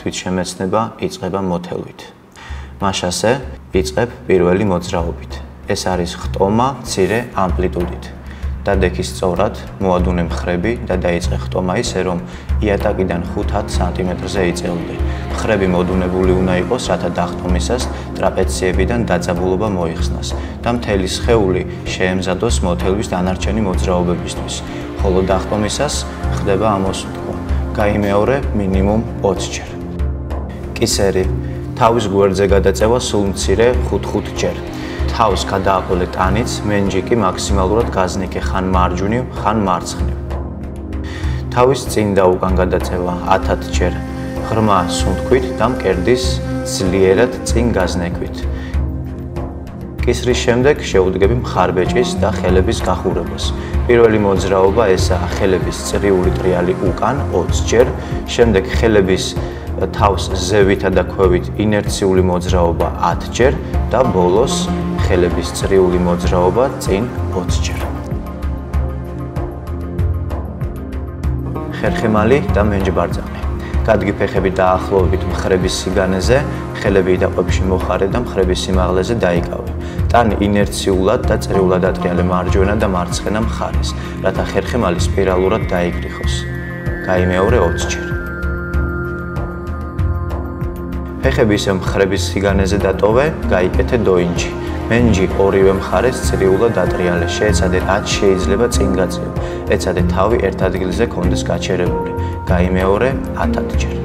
თვითშემეცნება იწყება მოთელვით. მაშასე იწყებ პირველი მოძრაობით. ეს არის ხტომა მცირე ამპლიტუდით. დადექი სწორად, მოადუნე მხრები და დაიწყე ხტომა ისე, რომ იატაკიდან 5-10 სანტიმეტრზე იწევდე. მხრები მოდუნებული უნდა იყოს, რათა დახტომისას ტრაპეციებიდან დაძაბულობა მოიხსნას და მთელი სხეული შეემზადოს მოთელვის დანარჩენი მოძრაობებისთვის, ხოლო დახტომისას ხდება ამოსუნთქვა. გაიმეორე მინიმუმ 20 ჯერ. კისერი. თავის გვერდზე გადაწევა სულ მცირე 5-5 ჯერ. თავს გადააყოლე ტანიც, მენჯიკი მაქსიმალურად გაზნიკე ხან მარჯვნივ, ხან მარცხნივ. თავის წინ და უკან გადაწევა 10 ჯერ. ღრმა სუნთქვით და მკერდის ძლიერად წინ გაზნექვით. კისრის შემდეგ შეუდგები მხარბეჭის და ხელების გახურებას. პირველი მოძრაობა ესაა ხელების წრიული ტრიალი უკან 20 ჯერ, შემდეგ ხელების თავს ზევითა და ქვევით ინერციული მოძრაობა 10 ჯერ და ბოლოს ხელების წრიული მოძრაობა წინ 20 ჯერ. ხერხემალი და მენჯბარძაღი. გადგი ფეხები დაახლოებით მხრების სიგანეზე, ხელები იდაყვებში მოხარე და მხრების სიმაღლეზე დაიკავე. ტანი ინერციულად და წრიულად ატრიალე მარჯვენა და მარცხენა მხარეს, რათა ხერხემალი სპირალურად დაიგრიხოს. გაიმეორე 20 ჯერ. ფეხები ისევ მხრების სიგანეზე დატოვე, გაიკეთე დოინჯი. მენჯი ორივე მხარეს წრიულად ატრიალე, შეეცადე რაც შეიძლება წინ გაწევ. ეცადე თავი ერთ ადგილზე კონდეს გაჩერებული. გაიმეორე 10 ჯერ.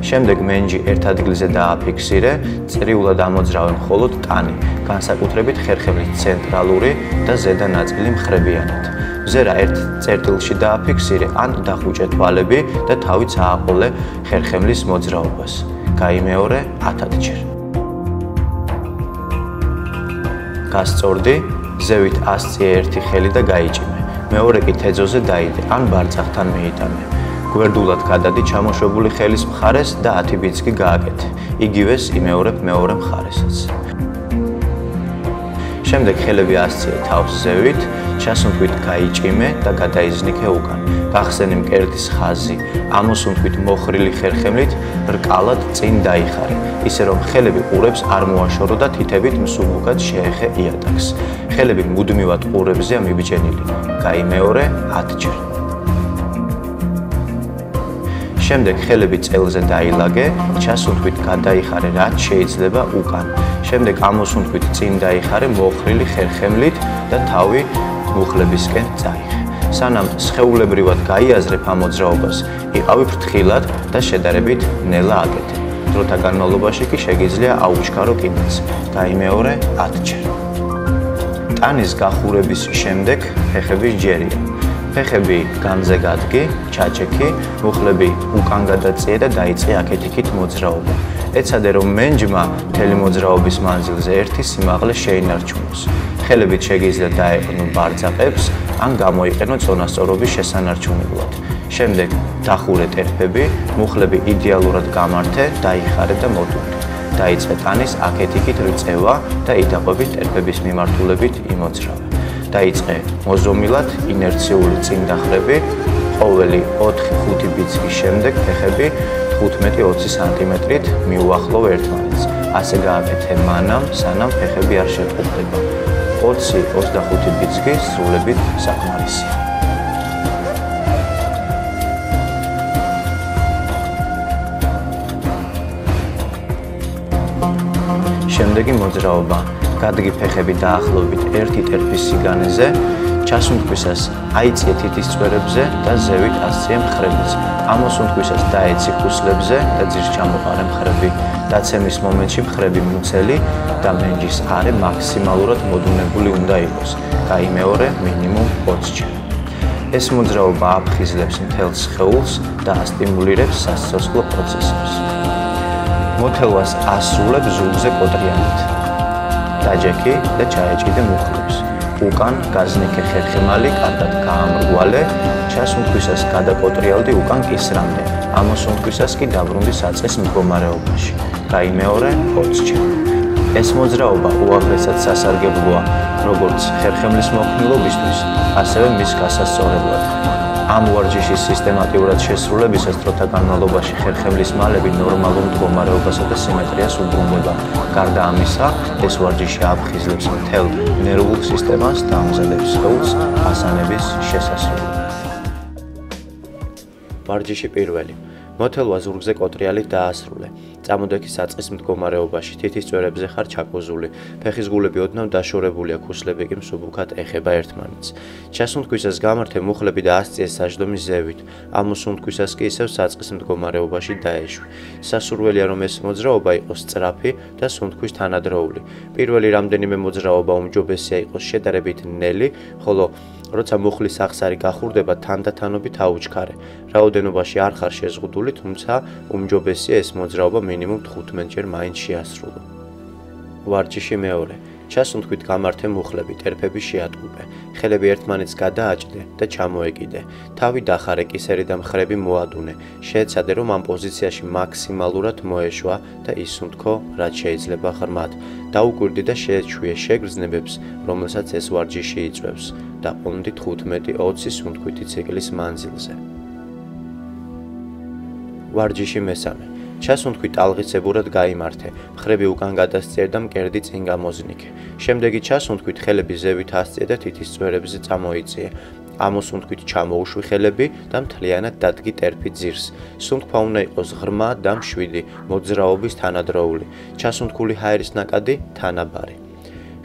შემდეგ მენჯი ერთ ადგილზე დააფიქსირე, წრიულად ამოძრავე მხოლოდ ტანი, განსაკუთრებით ხერხემლის ცენტრალური და ზედა ნაწილი მხრებიანად. ზერა ერთ წერტილში დააფიქსირე, ან დახუჭე თვალები და თავიც ააყოლე ხერხემლის მოძრაობას. გაიმეორე 10 ჯერ. გასწორდი, ზევით ასწიე ერთი ხელი და გაიჭიმე. მეორე კი თეძოზე დაიდე, ან ბარწახთან მიიტანე. გვერდულად გადადი ჩამოშვებული ხელის მხარეს და 10 ბიძგი გააკეთე. იგივეს იმეორებ მეორე მხარესაც. შემდეგ ხელები ასწიე თავს ზევით, ჩასუნთქვით გაიჭიმე და გადაიზნიქე უკან. გახსენე მკერდის ხაზი, ამოსუნთქვით მოხრილი ხერხემლით რკალად წინ დაიხარე, ისე რომ ხელები ყურებს არ მოაშორო და თითებით მსუბუქად შეეხე იატაკს. ხელები მუდმივად ყურებზეა მიბიჭენილი. გაიმეორე 10 ჯერ. შემდეგ ხელები წელზე დაილაგე, ჩასუნთქვით გადაიხარე რაც შეიძლება უკან. შემდეგ ამოსუნთქვით წინ დაიხარე მოხრილი ხერხემლით და თავი მუხლებისკენ წაიღე. სანამ სხეულებრივად გაიაზრებ ამ მოძრაობას, იყავი ფრთხილად და შედარებით ნელა აკეთე. დროთა განმავლობაში კი შეგიძლია აუჩქარო კიდეც. გაიმეორე 10 ჯერ. ტანის გახურების შემდეგ ფეხების ჯერია. ფეხები განზე გადგი, ჩაჭექი, მუხლები უკან გადაწიე და დაიწყე აქეთ-იქით მოძრაობა. ეცადე რომ მენჯმა მთელი მოძრაობის მანძილზე ერთი სიმაღლე შეინარჩუნოს. ხელებით შეგიძლია დაეყნო ბარძაყებს, ან გამოიყენო წონასწორობის შესანარჩუნებლად. შემდეგ დახურე ტერფები, მუხლები იდეალურად გამართე, დაიხარე და მოდუნდე. დაიწყე ტანის აქეთ-იქით რწევა და იდაყვებით ტერფების მიმართულებით იმოძრავე. დაიწყე მოზომილად ინერციული წინდახრები, ყოველი 4-5 ბიძგის შემდეგ ფეხები 15-20 სანტიმეტრით მიუახლოვ ერთმანეთს. ასე გააკეთე მანამ, სანამ ფეხები არ შეტყუდება. 20-25 ბიძგი სრულებით საკმარისია. შემდეგი მოძრაობა. გადგი ფეხები დაახლოებით 1 ტერფის სიგანეზე, ჩასუნთქვისას აიწიე თითის წვერებზე და ზევით ასწიე მხრებიც. ამოსუნთქვისას დაეცი ქუსლებზე და ძირს ჩამოყარე მხრები. დაცემის მომენტში მხრები მუცელი და მენჯის არე მაქსიმალურად მოდუნებული უნდა იყოს. გაიმეორე მინიმუმ 20 ჯერ. ეს მოძრაობა აფხიზლებს მთელ სხეულს და ასტიმულირებს სასიცოცხლო პროცესებს. მოთელვას ასრულებ ზურგზე კოტრიანით. დაჯექი და ჩაეჭიდე მუხლებს. უკან გაზნიქე ხერხემალი, კარგად გაამრგვალე, ჩასუნთქვისას გადაკოტრიალდი უკან კისრამდე. ამოსუნთქვისას კი დაბრუნდი საწყის მდგომარეობაში. გაიმეორე 20 ჯერ. ეს მოძრაობა უაღრესად სასარგებლოა როგორც ხერხემლის მოხმილობისთვის, ასევე მის გასასწორებლად. ამ ვარჯიშის სისტემატიურად შესრულებისას დროთა განმავლობაში ხერხემლის მალები ნორმალურ მდგომარეობასა და სიმეტრიას უბრუნდება. გარდა ამისა, ეს ვარჯიში აფხიზლებს მთელ ნერვულ სისტემას და ამზადებს სხეულს ასანების შესასრულებლად. ვარჯიში პირველი. მოთელვა ზურგზე კოტრიალით დაასრულე. წამოდექი საწყის მდგომარეობაში, თითის წვერებზე ხარ ჩაკუზული, ფეხის გულები ოდნავ დაშორებულია, ქუსლები კი მსუბუქად ეხება ერთმანეთს. ჩასუნთქვისას გამართე მუხლები და ასწიე საჯდომის ზევით, ამოსუნთქვისას კი ისევ საწყის მდგომარეობაში დაეშვი. სასურველია, რომ ეს მოძრაობა იყოს სწრაფი და სუნთქვის თანადროული. პირველი რამდენიმე მოძრაობა უმჯობესია იყოს შედარებით ნელი, ხოლო როცა მუხლის სახსარი გახურდება, თანდათანობით აუჩქარე. რაოდენობაში არ ხარ შეზღუდული, თუმცა უმჯობესია ეს მოძრაობა მინიმუმ 15-ჯერ მაინც შეასრულო. ვარჯიში მეორე. ჩასუნთქვით გამართე მუხლები, ტერფები შეატყუპე, ხელები ერთმანეთს გადააჭდე და ჩამოეკიდე. თავი დახარე, კისერი და მხრები მოადუნე. შეეცადე, რომ ამ პოზიციაში მაქსიმალურად მოეშვა და ისუნთქო, რაც შეიძლება ღრმად. დაუკვირდი და შეეჩვიე შეგრძნებებს, რომელსაც ეს ვარჯიში იწვევს. დაყუნდი 15-20 სუნთქვითი ციკლის მანძილზე. ვარჯიში მესამე. ჩასუნთქვით ტალღისებურად გაიმართე, მხრები უკან გადასწიერ და მკერდი წინ გამოზნიქე. შემდეგი ჩასუნთქვით ხელები ზევით ასწიე და თითის წვერებზე წამოიწიე. ამოსუნთქვით ჩამოუშვი ხელები და მთლიანად დადგი ტერფი ძირს. სუნთქვა უნდა იყოს ღრმა და მშვიდი, მოძრაობის თანადროული. ჩასუნთქული ჰაერის ნაკადი თანაბარი.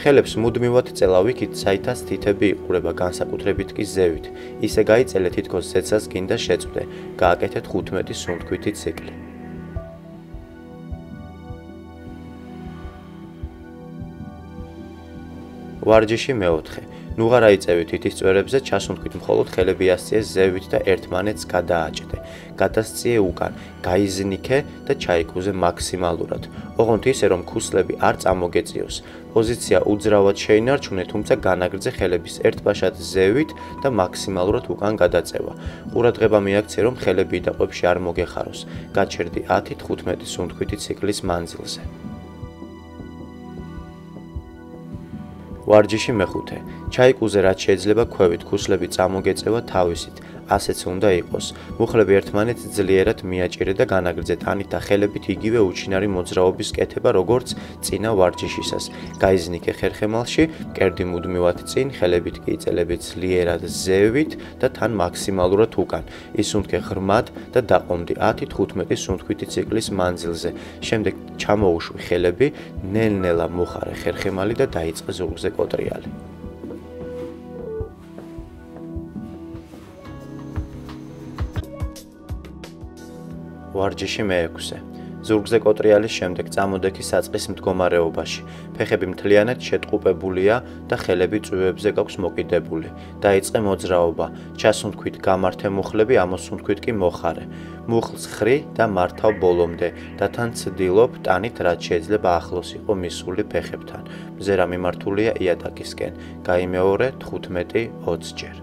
ხელებს მუდმივად წელა ვიქით, საითაც თითები იყურება, განსაკუთრებით კი ზევით. ისე გაიწელე, თითქოს ზეცას გინდა შეწვდე. გააკეთეთ 15 სუნთქვითი ციკლი. ვარჯიში მეოთხე. ნუღარ აიწევით თითის წვერებზე, ჩასუნთქვით მხოლოდ ხელები ასწიეს ზევით და ერთმანეთს გადააჭდე. გადასწიე უკან, გაიზნიქე და ჩაიკუზე მაქსიმალურად. ოღონდ ისე, რომ ქუსლები არ წამოგეწიოს. პოზიცია უძრავად შეინარჩუნე, თუმცა განაგრძე ხელების ერთბაშად ზევით და მაქსიმალურად უკან გადაწევა. ყურადღება მიაქცე, რომ ხელები იდაყვებში არ მოგეხაროს. გაჩერდი 10-15 სუნთქვითი ციკლის მანძილზე. ვარჯიში მეხუთე. ჩაიკუზე რაც შეიძლება ქვევით, ქუსლები წამოგეწევა თავისით. ასეც უნდა იყოს. მუხლები ერთმანეთს ძლიერად მიაჭირე და განაგრძე ტანით და ხელებით იგივე უჩინარი მოძრაობის კეთება, როგორც წინა ვარჯიშისას. გაიზნიქე ხერხემალში, მკერდი მუდმივად წინ, ხელებით კი იწელები ძლიერად ზევით და თან მაქსიმალურად უკან. ისუნთქე ღრმად და დაყომდი 10-15 სუნთქვითი ციკლის მანძილზე. შემდეგ ჩამოუშვი ხელები, ნელ-ნელა მოხარე ხერხემალი და დაიწყე ზურგზე კოტრიალი. ვარჯიში მეექვსე. ზურგზე კოტრიალის შემდეგ წამოდექი საწყის მდგომარეობაში. ფეხები მთლიანად შეტყუპებულია და ხელები წვივებზე გაქვს მოკიდებული. დაიწყე მოძრაობა. ჩასუნთქვით გამართე მუხლები, ამოსუნთქვით კი მოხარე. მუხლს ხრი და მართავ ბოლომდე და თან ცდილობ ტანით, რაც შეიძლება ახლოს იყო მისული ფეხებთან. მზერა მიმართულია იატაკისკენ. გაიმეორე 15-20-ჯერ.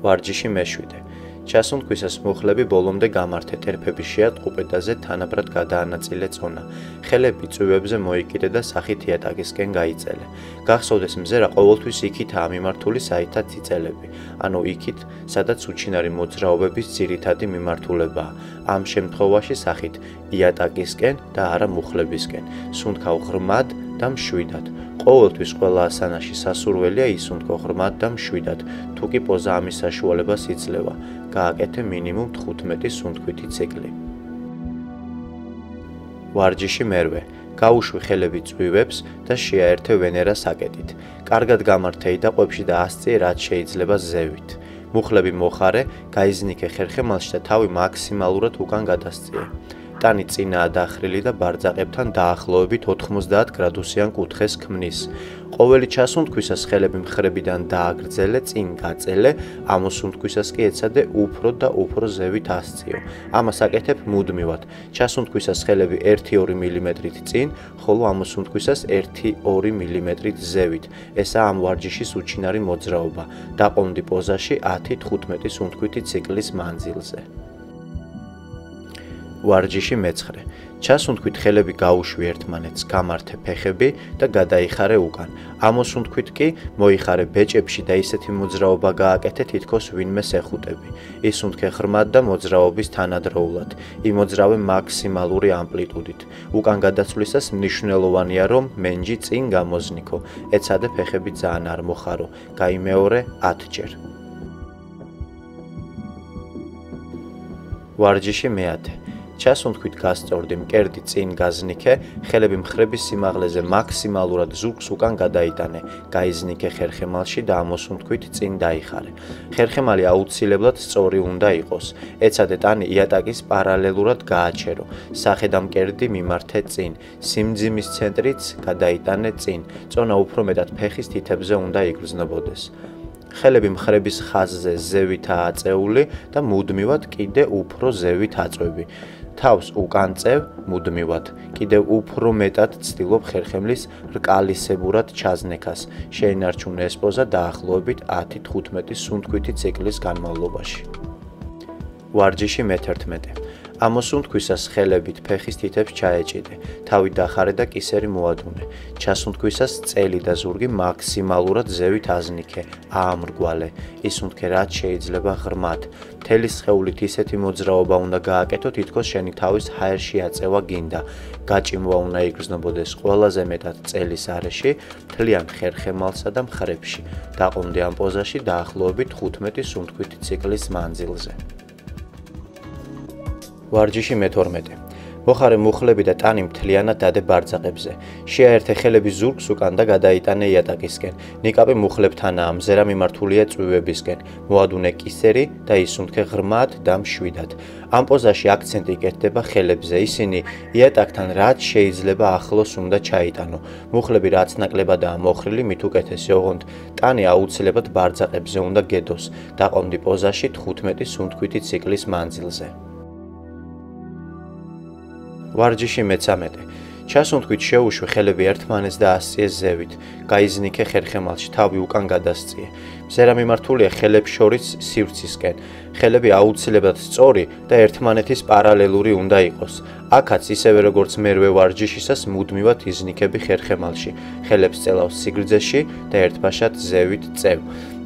ვარჯიში მეშვიდე. ჩასუნთქვისას მუხლები ბოლომდე გამართე, ტერფები შეატყუპე და ზედ თანაბრად გადაანაწილე წონა. ხელები წვივებზე მოიკიდე და სახით იატაკისკენ გაიწელე. გახსოვდეს, მზერა ყოველთვის იქითაა მიმართული, საითაც იწელები. ანუ იქით, სადაც უჩინარი მოძრაობების ძირითადი მიმართულებაა. ამ შემთხვევაში სახით იატაკისკენ და არა მუხლებისკენ. სუნთქავ ღრმად და მშვიდად. ყოველთვის ყველა ასანაში სასურველია ისუნთქო ღრმად და მშვიდად. თუ კი პოზა ამის საშუალებას იძლევა. გააკეთე მინიმუმ 15 სუნთქვითი ციკლი. ვარჯიში მერვე. გაუშვი ხელები წვივებს და შეაერთე ვენერა საკედით. კარგად გამართე იდაყვებში და ასწიე, რაც შეიძლება ზევით. მუხლები მოხარე, გაიზნიქე ხერხემალში და თავი მაქსიმალურად უკან გადასწიე. ტანი წინაა დახრილი და ბარძაყებთან დაახლოებით 90 გრადუსიან კუთხეს ქმნის. ყოველი ჩასუნთქვისას ხელები მხრებიდან დააგრძელე, წინ გაწელე, ამოსუნთქვისას კი ეცადე უფრო და უფრო ზევით ასწიო. ამას აკეთებ მუდმივად. ჩასუნთქვისას ხელები 1-2 მმ-ით წინ, ხოლო ამოსუნთქვისას 1-2 მმ-ით ზევით. ესაა ამ ვარჯიშის უჩინარი მოძრაობა. დაყომდი პოზაში 10-15 სუნთქვითი ციკლის მანძილზე. ვარჯიში მეცხრე. ჩასუნთქვით ხელები გაუშვი ერთმანეთს, გამართე ფეხები და გადაიხარე უკან. ამოსუნთქვით კი მოიხარე ბეჭებში და ისეთი მოძრაობა გააკეთე, თითქოს ვინმეს ეხუტები. ისუნთქე ღრმად და მოძრაობის თანადროულად. იმოძრავე მაქსიმალური ამპლიტუდით. უკან გადაცვლისას მნიშვნელოვანია, რომ მენჯი წინ გამოზნიქო. ეცადე ფეხები ძალიან არ მოხარო. გაიმეორე 10 ჯერ. ვარჯიში მეათე. ჩასუნთქვით გასწორდი, მკერდი წინ გაზნიქე, ხელები მხრების სიმაღლეზე მაქსიმალურად ზურგს უკან გადაიტანე, გაიზნიქე ხერხემალში და ამოსუნთქვით წინ დაიხარე. ხერხემალი აუცილებლად სწორი უნდა იყოს. ეცადე ტანი იატაკის პარალელურად გააჩერო. სახე და მკერდი მიმართე წინ. სიმძიმის ცენტრიც გადაიტანე წინ. წონა უფრო მეტად ფეხის თითებზე უნდა იგრძნობოდეს. ხელები მხრების ხაზზე ზევითაა აწეული და მუდმივად კიდე უფრო ზევით აწვევი. თავს უკან წევ მუდმივად, კიდევ უფრო მეტად ცდილობ ხერხემლის რკალისებურად ჩაზნექას. შეინარჩუნე ეს პოზა დაახლოებით 10-15 სუნთქვითი ციკლის განმავლობაში. ვარჯიში მე-11. ამოსუნთქვისას ხელებით ფეხის თითებს ჩაეჭიდე, თავი დახარე და კისერი მოადუნე. ჩასუნთქვისას წელი და ზურგი მაქსიმალურად ზევით აზნიქე, აამრგვალე. ისუნთქე რაც შეიძლება ღრმად. მთელი სხეულით ისეთი მოძრაობა უნდა გააკეთო, თითქოს შენი თავის ჰაერში აწევა გინდა. გაჭიმვა უნდა იგრძნობოდეს ყველაზე მეტად წელის არეში, მთლიან ხერხემალსა და მხრებში. დაყუნდე ამ პოზაში დაახლოებით 15 სუნთქვითი ციკლის მანძილზე. ვარჯიში მე-12. მოხარე მუხლები და ტანი მთლიანად დადე ბარძაყებზე. შეაერთე ხელები ზურგს უკან და გადაიტანე იატაკისკენ. ნიკაპი მუხლებთანაა, მზერა მიმართულია წვივებისკენ. მოადუნე კისერი და ისუნთქე ღრმად და მშვიდად. ამ პოზაში აქცენტი კეთდება ხელებზე. ისინი იატაკთან რაც შეიძლება ახლოს უნდა ჩაიტანო. მუხლები რაც ნაკლებადაა მოხრილი, მით უკეთესი, ოღონდ ტანი აუცილებლად ბარძაყებზე უნდა გედოს. დაყონდი პოზაში 15 სუნთქვითი ციკლის მანძილზე. ვარჯიში მე-13. ჩასუნთქვით შეუშვი ხელები ერთმანეთს და ასწიე ზევით. გაიზნიქე ხერხემალში, თავი უკან გადასწიე. მზერა მიმართულია ხელებს შორის სივრცისკენ. ხელები აუცილებლად სწორი და ერთმანეთის პარალელური უნდა იყოს. აქაც ისევე როგორც მერვე ვარჯიშისას მუდმივად იზნიქები ხერხემალში. ხელებს წელავს სიგრძეში და ერთბაშად ზევით წევ.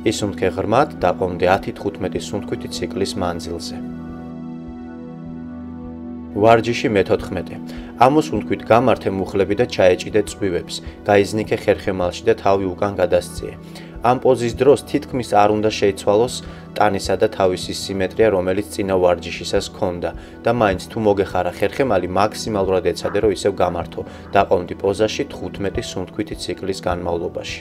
ისუნთქე ღრმად, დაყონდე 10-15 სუნთქვითი ციკლის მანძილზე. ვარჯიში მე-14. ამოსუნთქვით გამართე მუხლები და ჩაეჭიდე წვივებს. გაიზნიქე ხერხემალში და თავი უკან გადასწიე. ამ პოზის დროს თითქმის არ უნდა შეიცვალოს ტანისა და თავისი სიმეტრია, რომელიც წინა ვარჯიშისას ჰქონდა და მაინც თუ მოგეხარა ხერხემალი, მაქსიმალურად ეცადე, რომ ისევ გამართო. დაყონდი პოზაში 15 სუნთქვითი ციკლის განმავლობაში.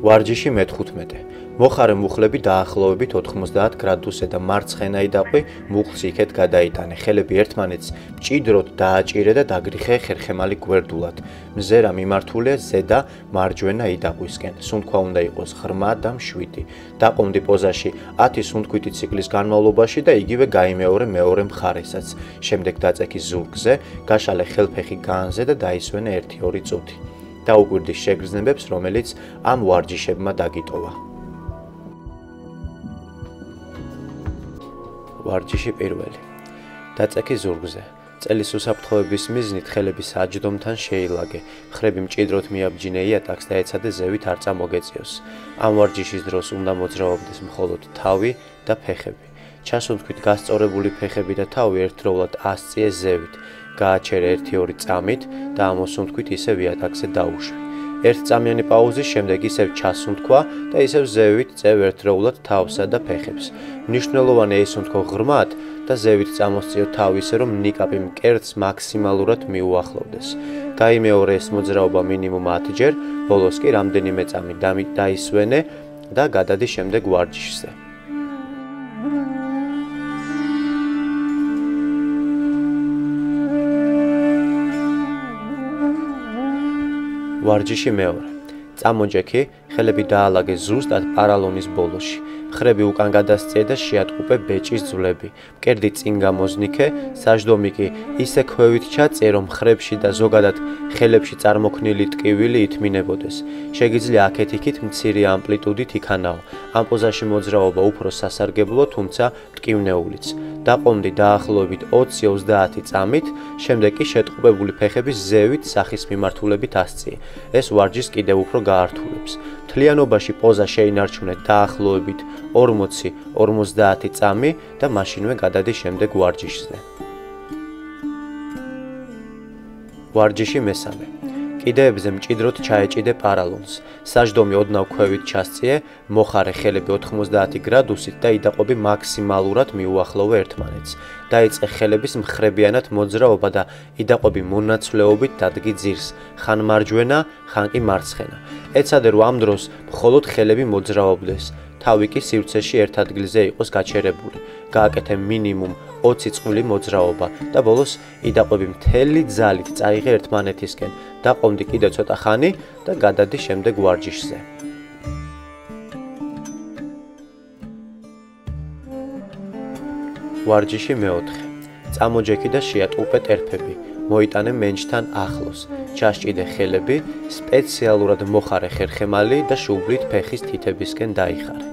ვარჯიში მე-15. მოხარე მუხლები დაახლოებით 90 გრადუსზე და მარცხენა იდაყვი მუხლს იქეთ გადაიტანე. ხელები ერთმანეთს მჭიდროდ დააჭირე და დაგრიხე ხერხემალი გვერდულად. მზერა მიმართულია ზედა მარჯვენა იდაყვისკენ. სუნთქვა უნდა იყოს ღრმა და მშვიდი. დაყონდი პოზაში 10 სუნთქვითი ციკლის განმავლობაში და იგივე გაიმეორე მეორე მხარესაც. შემდეგ დაწექი ზურგზე, გაშალე ხელფეხი განზე და დაისვენე 1-2 წუთი. დაუკვირდი შეგრძნებებს, რომელიც ამ ვარჯიშებმა დაგიტოვა. ვარჯიში პირველი. დაწექი ზურგზე. წელის უსაფრთხოების მიზნით ხელები საჯდომთან შეილაგე. მხრები მჭიდროდ მიაბჯინე იატაკს და ეცადე ზევით არ წამოგეწიოს. ამ ვარჯიშის დროს უნდა მოძრაობდეს მხოლოდ თავი და ფეხები. ჩასუნთქვით გასწორებული ფეხები და თავი ერთდროულად ასწიე ზევით. გააჩერე 1-2 წამით და ამოსუნთქვით ისევ იატაკზე დაუშვი. 1 წამიანი პაუზის შემდეგ ისევ ჩასუნთქვა და ისევ ზევით წევ ერთდროულად თავსა და ფეხებს. მნიშვნელოვანია ისუნთქო ღრმად და ზევით წამოსწიო თავი ისე, რომ ნიკაპი მკერდს მაქსიმალურად მიუახლოვდეს. გაიმეორე ეს მოძრაობა მინიმუმ 10 ჯერ, ბოლოს კი რამდენიმე წამი დაისვენე და გადადი შემდეგ ვარჯიშზე. ვარჯიში მეორე. წამოჯექი, ხელები დაალაგე ზუსტად პარალონის ბოლოში. მხრები უკან გადასწიე და შეატყუპე ბეჭის ძვლები. მკერდი წინ გამოზნიქე, საჯდომი კი ისე ქვევით ჩაწიე, რომ მხრებში და ზოგადად ხელებში წარმოქმნილი ტკივილი ითმინებოდეს. შეგიძლია აქეთ-იქით მცირე ამპლიტუდით იქანაო. ამ პოზაში მოძრაობა უფრო სასარგებლოა, თუმცა მტკივნეულიც. დაყომდი დაახლოებით 20-30 წამით, შემდეგ კი შეტყუპებული ფეხების ზევით სახის მიმართულებით ასწიე. ეს ვარჯიშს კიდევ უფრო გაართულებს. მთლიანობაში პოზა შეინარჩუნე დაახლოებით 40-50 წამი და მაშინვე გადადი შემდეგ ვარჯიშზე. ვარჯიში მესამე. კიდეებზე მჭიდროდ ჩაეჭიდე პარალონს. საჯდომი ოდნავ ქვევით ჩასწიე, მოხარე ხელები 90 გრადუსით და იდაყობი მაქსიმალურად მიუახლოვე ერთმანეთს. დაიწყე ხელების მხრებიანად მოძრაობა და იდაყობი მონაცვლეობით დადგი ძირს, ხან მარჯვენა, ხან კი მარცხენა. ეცადე რომ ამ დროს მხოლოდ ხელები მოძრაობდეს. თავი კი სივრცეში ერთ ადგილზე იყოს გაჩერებული. გააკეთე მინიმუმ 20 წვლილი მოძრაობა და ბოლოს იდაყობი მთელი ძალით წაიღე ერთმანეთისკენ. დაყომდი კიდევ ცოტა ხანი და გადადი შემდეგ ვარჯიშზე. ვარჯიში მეოთხე. წამოჯექი და შეატყუპე ტერფები. მოიტანე მენჩთან ახლოს. ჩასჭიდე ხელები, სპეციალურად მოხარე ხერხემალი და შუბლით ფეხის თითებისკენ დაიხარე.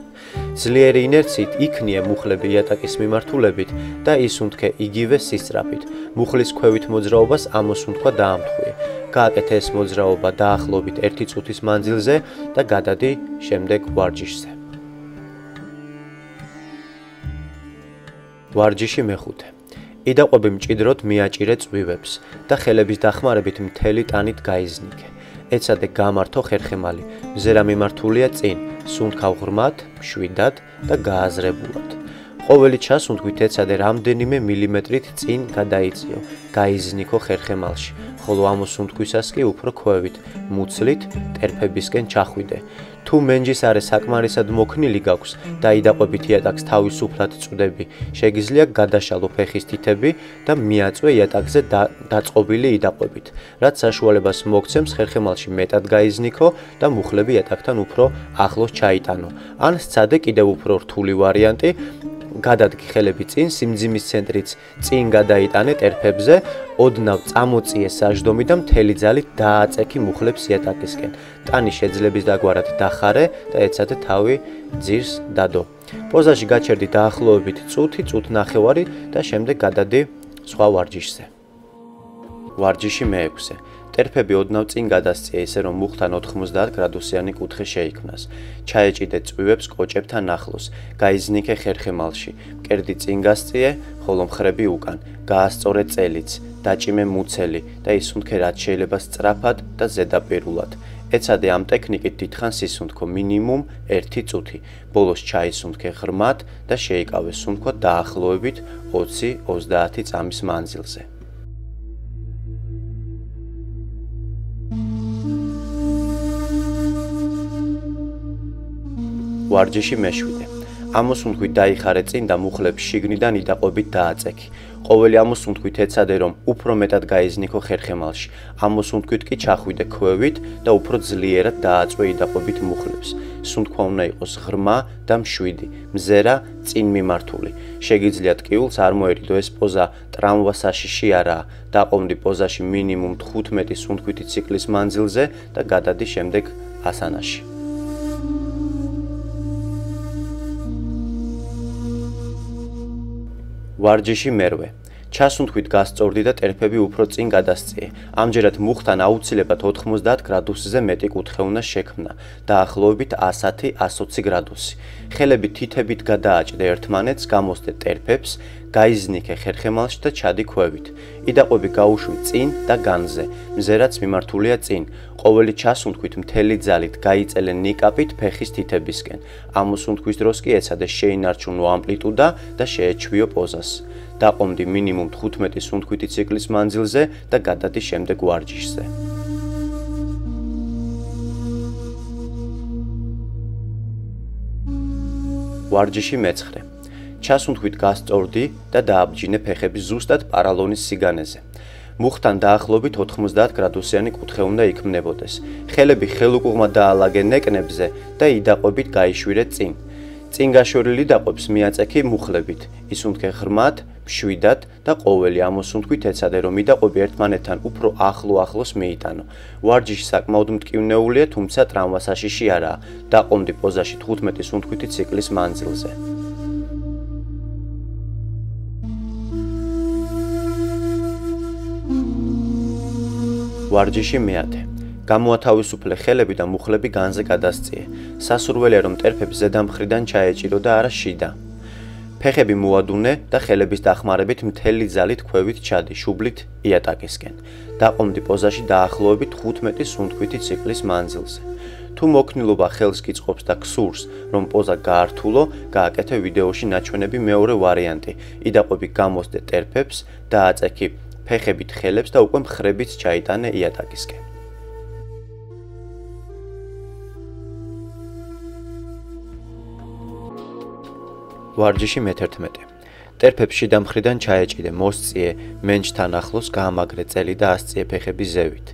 ძლიერი ინერციით იქნიე მუხლები იატაკის მიმართულებით და ისუნთქე იგივე სისწრაფით. მუხლის ქვევით მოძრაობას ამოსუნთქვა დაამთხვიე. გააკეთე ეს მოძრაობა დაახლოებით 1 წუთის მანძილზე და გადადი შემდეგ ვარჯიშზე. ვარჯიში მეხუთე. იდაყობი მჭიდროდ მიაჭირე წვივებს და ხელების დახმარებით მთელი ტანით გაიზნიკე. ეცადე გამართო ხერხემალი, მზერა მიმართულია წინ, სუნთქავ ღრმად, მშვიდად და გააზრებულად. ყოველი ჩასუნთქვით ეცადე რამდენიმე მილიმეტრით წინ გადაიწიო, გაიზნიქო ხერხემალში, ხოლო ამოსუნთქვისას კი უფრო ქვევით, მუცლით ტერფებისკენ ჩახვიდე. თუ მენჯის არე საკმარისად მოქნილი გაქვს და იდაყვებით იატაკს თავისუფლად წვდები, შეგიძლია გადაშალო ფეხის თითები და მიაწვე იატაკზე დაწყობილი იდაყვებით, რაც საშუალებას მოგცემს ხერხემალში მეტად გაიზნიქო და მუხლები იატაკთან უფრო ახლოს ჩაიტანო. ან სცადე კიდევ უფრო რთული ვარიანტი, გადადგი ხელები წინ, სიმძიმის ცენტრიც წინ გადაიტანე ტერფებზე, ოდნავ წამოწიე საჯდომი და მთელი ძალით დააწექი მუხლებს იატაკისკენ. ტანი შეძლების დაგვარად დახარე და ეცადე თავი ძირს დადო. პოზაში გაჩერდი დაახლოებით წუთი, წუთნახევარი და შემდეგ გადადი სხვა ვარჯიშზე. ვარჯიში მეექვსე. ტერფები ოდნავ წინ გადასწიე, ისე რომ მუხლთან 90 გრადუსიანი კუთხე შეიქმნას. ჩაეჭიდე წვივებს კოჭებთან ახლოს, გაიზნიქე ხერხემალში, მკერდი წინ გასწიე, ხოლო მხრები უკან, გაასწორე წელიც, დაჭიმე მუცელი და ისუნთქე რაც შეიძლება სწრაფად და ზედაპირულად. ეცადე ამ ტექნიკით დიდხანს ისუნთქო მინიმუმ 1 წუთი. ბოლოს ჩაისუნთქე ღრმად და შეიკავე სუნთქვა დაახლოებით 20-30 წამის მანძილზე. ვარჯიში მეშვიდე. ამოსუნთქვით დაიხარე წინ და მუხლებს შიგნიდან იდაყობით დააწექი. ყოველი ამოსუნთქვით ეცადე რომ უფრო მეტად გაიზნიქო ხერხემალში. ამოსუნთქვით კი ჩახვიდე ქვევით და უფრო ძლიერად დააწვე იდაყობით მუხლებს. სუნთქვა უნდა იყოს ღრმა და მშვიდი, მზერა წინ მიმართული. შეგიძლია ტკივილს არ მოერიდო, ეს პოზა ტრამვა საშიში არაა. დაყომდი პოზაში მინიმუმ 15 სუნთქვითი ციკლის მანძილზე და გადადი შემდეგ ასანაში. ვარჯიში მერვე. ჩასუნთქვით გასწორდი და ტერფები უფრო წინ გადასწიე. ამჯერად მუხლთან აუცილებლად 90 გრადუსზე მეტი კუთხე უნდა შექმნა, დაახლოებით 100-120 გრადუსი. ხელები თითებით გადააჭდე ერთმანეთს, გამოსდე ტერფებს, გაიზნიქე ხერხემალში და ჩადი ქვევით. იდაყვები გაუშვი წინ და განზე, მზერაც მიმართულია წინ. ყოველი ჩასუნთქვით მთელი ძალით გაიწელე ნიკაპით ფეხის თითებისკენ. ამოსუნთქვის დროს კი ეცადე შეინარჩუნო ამპლიტუდა და შეეჩვიო პოზას. დაყომდი მინიმუმ 15 სუნთქვითი ციკლის მანძილზე და გადადი შემდეგ ვარჯიშზე. ვარჯიში მეცხრე. ჩასუნთქვით გასწორდი და დააბჯინე ფეხები ზუსტად პარალონის სიგანეზე. მუხთან დაახლოებით 90 გრადუსიანი კუთხე უნდა იქმნებოდეს. ხელები ხელუყუღმა დაალაგე ნეკნებზე და იდაყვებით გაიშვირეთ წინ. წინ გაშვერილი დაყვებს მიაწექი მუხლებით. ისუნთქე ღრმად, მშვიდად და ყოველი ამოსუნთქვით ეცადე რომ იდაყვები ერთმანეთთან უფრო ახლოს მიიტანო. ვარჯიში საკმაოდ მტკივნეულია, თუმცა ტრავმა საშიში არაა. დაყომდი პოზაში 15 სუნთქვითი ციკლის მანძილზე. ვარჯიში მეათე. გამოათავისუფლე ხელები და მუხლები განზე გადასწიე. სასურველია რომ ტერფებს ზედა მხრიდან ჩაეჭირო და არა შიდა. ფეხები მოადუნე და ხელების დახმარებით მთელი ძალით ქვევით ჩადი შუბლით იატაკისკენ. დაყომდი პოზაში დაახლოებით 15 სუნთქვითი ციკლის მანძილზე. თუ მოქნილობა ხელს გიწყობს და გსურს, რომ პოზა გაართულო, გააკეთე ვიდეოში ნაჩვენები მეორე ვარიანტი. იდაყვები გამოსდე ტერფებს, დააწექი ფეხებით ხელებს და უკვე მხრებით ჩაიტანე იატაკისკენ. ვარჯიში მე-11. ტერფებს შიდა მხრიდან ჩაეჭიდე, მოსწიე მენჩთან ახლოს, გაამაგრე წელი და ასწიე ფეხები ზევით.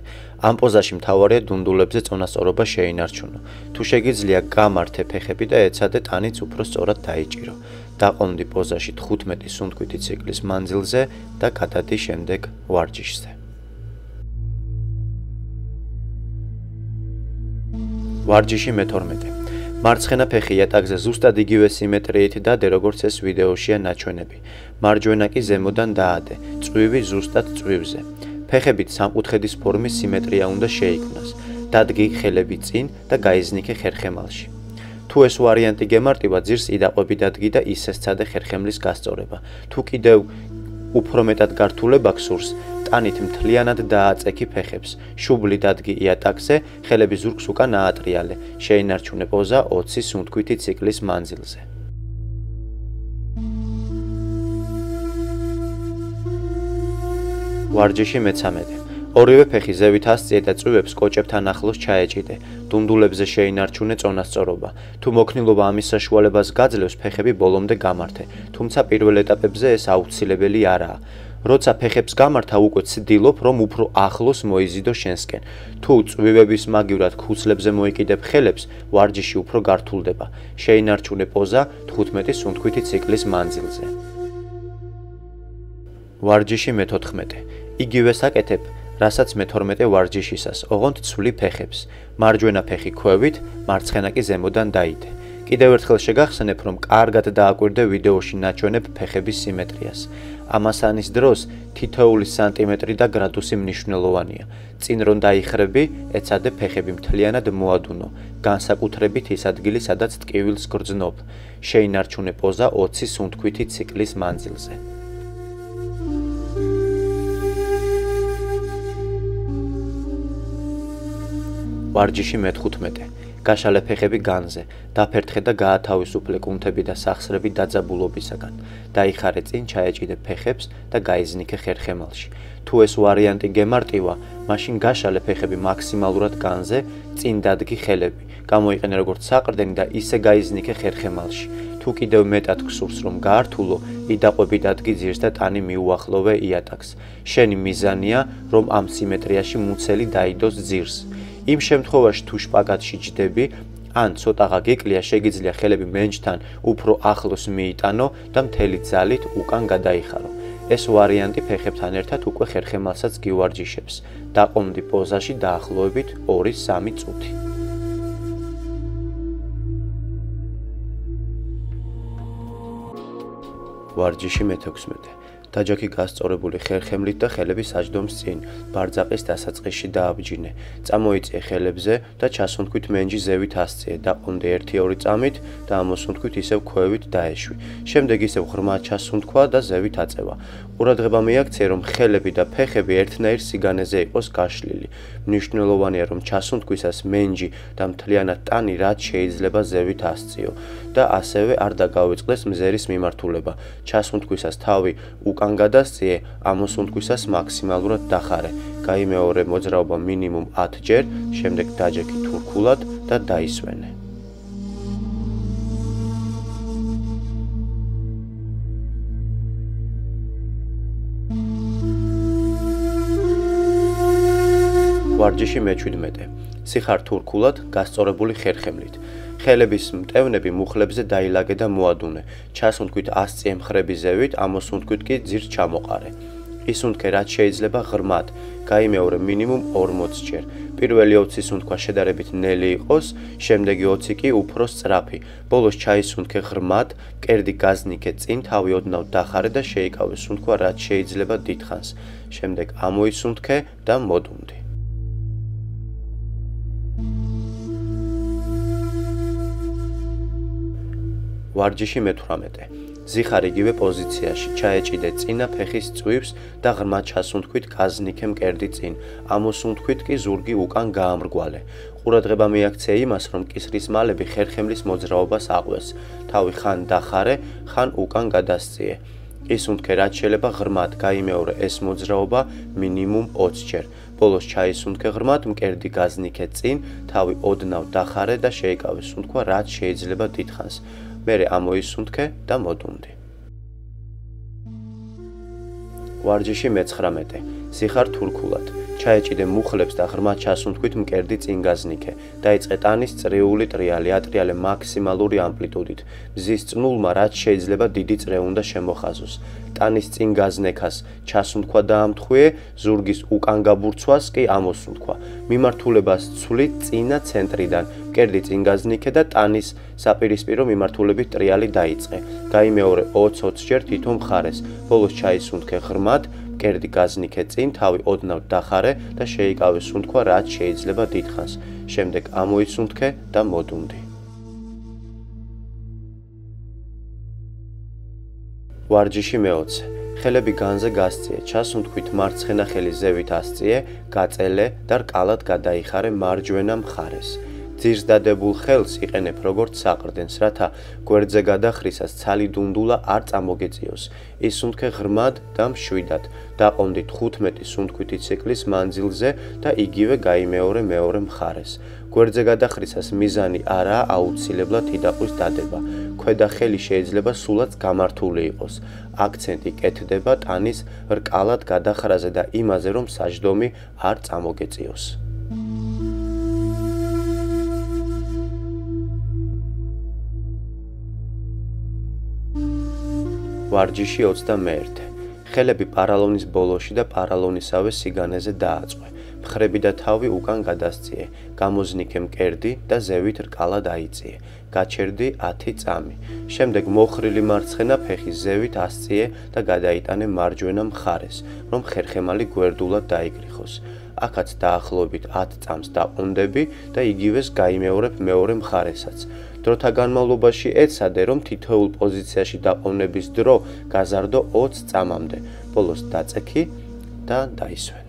ამ პოზაში მთავარია დუნდულებზე წონასწორობა შეინარჩუნო. თუ შეგიძლია, გამართე ფეხები და ეცადე ტანიც უფრო სწორად დაიჭირო. დაყომდი პოზაში 15 სუნთქვითი ციკლის მანძილზე და გადადი შემდეგ ვარჯიშზე. ვარჯიში მე-12. მარცხენა ფეხი იატაკზე ზუსტად იგივე სიმეტრიით დადე, როგორც ეს ვიდეოშია ნაჩვენები. მარჯვენა კი ზემოდან დაადე, წვივი ზუსტად წვივზე. ფეხებით სამკუთხედის ფორმის სიმეტრია უნდა შეიქმნას. დადგი ხელები წინ და გაიზნიქე ხერხემალში. თუ ეს ვარიანტი გემარტივა, ძირს იდაყვები დადგი და ისე სცადე ხერხემლის გასწორება. თუ კიდევ უფრო მეტად გართულება გსურს, ტანით მთლიანად დააწექი ფეხებს. შუბლი დადგი იატაკზე, ხელები ზურგს უკან აატრიალე. შეინარჩუნე პოზა 20 სუნთქვითი ციკლის მანძილზე. ვარჯიში მე-13. ორივე ფეხი ზევით ასწიე და წვივებს კოჭებთან ახლოს ჩაეჭიდე. დუნდულებზე შეინარჩუნე წონასწორობა. თუ მოქნილობა ამის საშუალებას გაძლევს, ფეხები ბოლომდე გამართე. თუმცა პირველ ეტაპებზე ეს აუცილებელი არაა. როცა ფეხებს გამართა, უკვე ცდილობ, რომ უფრო ახლოს მოიზიდო შენსკენ. თუ წვივების მაგივრად ქუსლებზე მოიკიდებ ხელებს, ვარჯიში უფრო გართულდება. შეინარჩუნე პოზა 15 სუნთქვითი ციკლის მანძილზე. ვარჯიში მე-14. იგივე საკეთებ, რასაც მე-12 ვარჯიშისას, ოღონდ ცვლი ფეხებს. მარჯვენა ფეხი ქვევით, მარცხენა კი ზემოდან დაიდე. კიდევ ერთხელ შეგახსენებ, რომ კარგად დააკვირდე ვიდეოში ნაჩვენებ ფეხების სიმეტრიას. ამასანის დროს თითოეული სანტიმეტრი და გრადუსი მნიშვნელოვანია. წინ რომ დაიხრები, ეცადე ფეხები მთლიანად მოადუნო, განსაკუთრებით ის ადგილი, სადაც ტკივილს გრძნობ. შეინარჩუნე პოზა 20 სუნთქვითი ციკლის მანძილზე. ვარჯიში მე-15. გაშალე ფეხები განზე, დაფერთხე და გაათავისუფლე კუნთები და სახსრები დაძაბულობისაგან. დაიხარე წინ, ჩაეჭიდე ფეხებს და გაიზნიქე ხერხემალში. თუ ეს ვარიანტი გემარტივა, მაშინ გაშალე ფეხები მაქსიმალურად განზე, წინ დადგი ხელები. გამოიყენე როგორც საყრდენი და ისე გაიზნიქე ხერხემალში. თუ კიდევ მეტად გსურს რომ გაართულო, იდაყვები დადგი ძირს და ტანი მიუახლოვე იატაკს. შენი მიზანია, რომ ამ სიმეტრიაში მუცელი დაიდოს ძირს. იმ შემთხვევაში თუ შპაგატში ჯდები, ან ცოტაღა გეკლია, შეგიძლია ხელები მენჩთან უფრო ახლოს მიიტანო და მთელი ძალით უკან გადაიხარო. ეს ვარიანტი ფეხებთან ერთად უკვე ხერხემალსაც გივარჯიშებს. დაყომდი პოზაში დაახლოებით 2-3 წუთი. ვარჯიში მე-16. დაჯექი გასწორებული ხერხემლით და ხელები საჯდომს წინ, ბარძაყის დასაწყისში დააბჯინე. წამოიწიე ხელებზე და ჩასუნთქვით მენჯი ზევით ასწიე, დაყომდე 1-2 წამით და ამოსუნთქვით ისევ ქვევით დაეშვი. შემდეგ ისევ ღრმად ჩასუნთქვა და ზევით აწევა. ყურადღება მიაქცე, რომ ხელები და ფეხები ერთნაირ სიგანეზე იყოს გაშლილი. მნიშვნელოვანია, რომ ჩასუნთქვისას მენჯი და მთლიანად ტანი რაც შეიძლება ზევით ასწიო და ასევე არ დაგავიწყდეს მზერის მიმართულება. ჩასუნთქვისას თავი უკან გადასწიე, ამოსუნთქვისას მაქსიმალურად დახარე. გაიმეორე მოძრაობა მინიმუმ 10 ჯერ, შემდეგ დაჯექი თურქულად და დაისვენე. ვარჯიში მე-17. სიხარ თურქულად გასწორებული ხერხემლით. ხელების მტევნები მუხლებზე დაილაგე და მოადუნე. ჩასუნთქვით 100 წიე მხრები ზევით, ამოსუნთქვით კი ძირს ჩამოყარე. ისუნთქე რაც შეიძლება ღრმად, გაიმეორე მინიმუმ 40 ჯერ. პირველი 20 სუნთქვა შედარებით ნელი იყოს, შემდეგი 20 კი უფრო სწრაფი. ბოლოს ჩაისუნთქე ღრმად, მკერდი გაზნიქე წინ, თავი ოდნავ დახარე და შეიკავე სუნთქვა რაც შეიძლება დიდხანს. შემდეგ ამოისუნთქე და მოდუნდი. ვარჯიში მე-18. ზიხარ იგივე პოზიციაში, ჩაეჭიდე წინა ფეხის წვივს და ღრმად ჩასუნთქვით გაზნიქე მკერდი წინ. ამოსუნთქვით კი ზურგი უკან გაამრგვალე. ყურადღება მიაქცე იმას, რომ კისრის მალები ხერხემლის მოძრაობას აყვეს. თავი ხან დახარე, ხან უკან გადასწიე. ისუნთქე რაც შეიძლება ღრმად, გაიმეორე ეს მოძრაობა მინიმუმ 20 ჯერ. ბოლოს ჩაისუნთქე ღრმად, მკერდი გაზნიქე წინ, თავი ოდნავ დახარე და შეიკავე სუნთქვა რაც შეიძლება დიდხანს. მერე ამოისუნთქე და მოდუნდი. ვარჯიში მე-19. სიხარ თურქულად. ჩაეჭიდე მუხლებს და ღრმად ჩასუნთქვით მკერდი წინ გაზნიქე. დაიწყე ტანის წრიული ტრიალი, ატრიალე მაქსიმალური ამპლიტუდით. მზის წნულმა რაც შეიძლება დიდი წრე უნდა შემოხაზოს. ტანის წინ გაზნექას ჩასუნთქვა დაამთხვიე, ზურგის უკან გაბურცვას კი ამოსუნთქვა. მიმართულებას ცვლი წინა ცენტრიდან, მკერდი წინ გაზნიქე და ტანის საპირისპირო მიმართულებით ტრიალი დაიწყე. გაიმეორე 20 ჯერ თითო მხარეს. ბოლოს ჩაისუნთქე ღრმად, მკერდი გაზნიქე წინ, თავი ოდნავ დახარე და შეიკავე სუნთქვა რაც შეიძლება დიდხანს. შემდეგ ამოისუნთქე და მოდუნდი. ვარჯიში მე-20. ხელები განზე გასწიე, ჩასუნთქვით მარცხენა ხელი ზევით ასწიე, გაწელე და რკალად გადაიხარე მარჯვენა მხარეს. ძირს დადებულ ხელს იყენებ როგორც საყრდენს, რათა გვერდზე გადახრისას ცალი დუნდულა არ წამოგეწიოს. ისუნთქე ღრმად და მშვიდად. დაყონდი 15 სუნთქვითი ციკლის მანძილზე და იგივე გაიმეორე მეორე მხარეს. გვერდზე გადახრისას მიზანი არაა აუცილებლად იდაყვის დადება. ქვედა ხელი შეიძლება სულაც გამართული იყოს. აქცენტი კეთდება ტანის რკალად გადახრაზე და იმაზე, რომ საჯდომი არ წამოგეწიოს. ვარჯიში 21. ხელები პარალონის ბოლოში და პარალონისავე სიგანეზე დააწყვე. მხრები და თავი უკან გადასწიე. გამოზნიქე მკერდი და ზევით რკალა დაიწიე. გაჩერდი 10 წამი. შემდეგ მოხრილი მარცხენა ფეხის ზევით ასწიე და გადაიტანე მარჯვენა მხარეს, რომ ხერხემალი გვერდულად დაიგრიხოს. აქაც დაახლოებით 10 წამს დაყუნდები და იგივეს გაიმეორებ მეორე მხარესაც. დროთა განმავლობაში ეცადე, რომ თითოეულ პოზიციაში დაყოვნების დრო გაზარდო 20 წამამდე. ბოლოს დაწექი და დაისვენ.